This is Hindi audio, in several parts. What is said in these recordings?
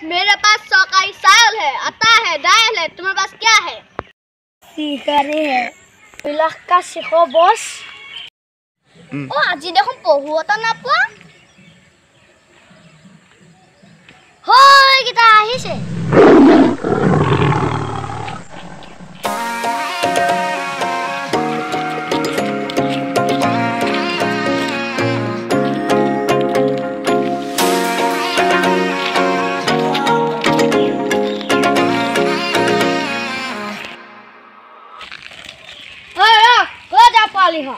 मेरे पास सरकारी चावल है, आटा है, दाल है, तुम्हारे पास क्या है? सिगारे है 2 लाख का सिखो बॉस। ओ আজি দেখোন পহুটা নাপোৱা হয় কিটা আহিছে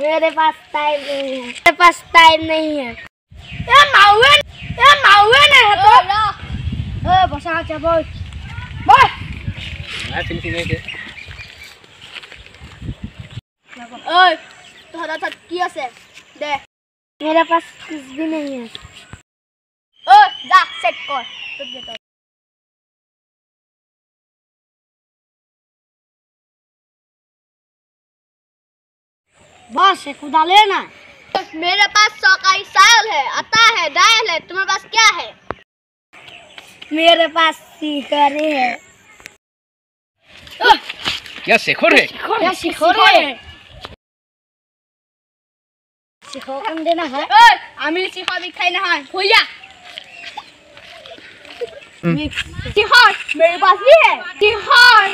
मेरे पास टाइम नहीं है, मेरे पास टाइम नहीं है। ये माउए नहीं है तो ए बसा जा बोल मैं फिनिशिंग है के ओए तोहरा साथ की আছে दे मेरे पास कुछ भी नहीं है। ओए जा सेट कर तो दे बॉस एक उड़ा लेना। मेरे पास सरकारी चावल है, आटा है, दाल है, तुम्हारे पास क्या है? मेरे पास सिगारे है। क्या शेखर है? क्या सिखोर है? सिखो कम देना है। ओए आमी सिखो भी खाई ना है भैया सिखर मेरे पास भी है, सिखर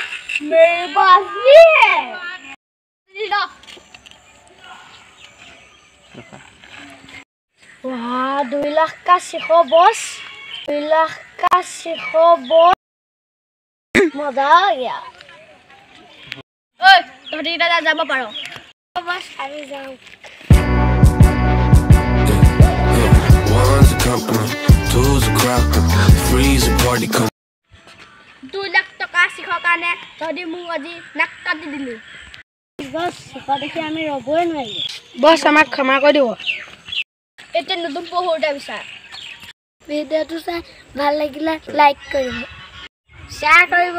मेरे पास भी है। लो वाह 2 लाख का सिखो बॉस, 2 लाख का सिखो बॉस, मजा आ गया। ओए तोहरी दादा যাব পারো बस आगे जाओ। One's a company, two's a crop, three's a party come. 2 lakh টাকা শিখৰ কাৰণে তহঁতি মোক আজি নাক কাটি দিলি। बस सिखो देखि আমি ৰবই নোৱাৰিলো। বস আমাক ক্ষমা কৰি দিব। এতিয়া নতুন পঢ়োটা বিচাৰ। ভিডিঅ'টো চাই ভাল লাগিলে লাইক কৰিব, শ্বেয়াৰ কৰিব।